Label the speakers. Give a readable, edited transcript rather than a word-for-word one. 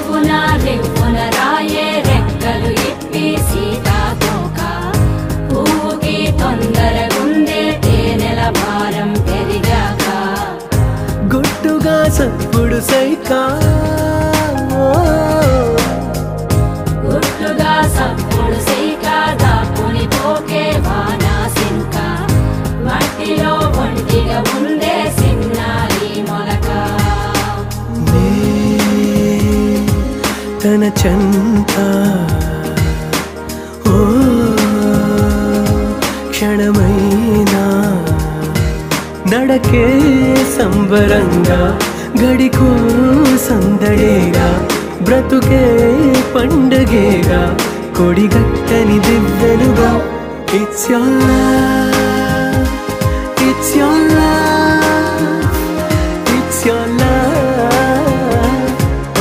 Speaker 1: రివ్వున రాయే రెక్కలు ఇప్పి సీతాకోక పువ్వుకి తొందరగుందే తేనెల భారం పెరిగాక
Speaker 2: గుట్టుగా సప్పుడు సైకా
Speaker 1: గుట్టుగా సప్పుడు సైకా దాక్కుని పోకే వానా సినుక మట్టిలో ఒంటిగా ఉందే సిన్నారి మొలక
Speaker 2: తన చెంత ఓ క్షణమైనా నడకే సంబరంగా గడికో సందడేగా బ్రతుకే పండగేగా కొడిగట్టని దివ్వెనుగా ఇట్స్ your love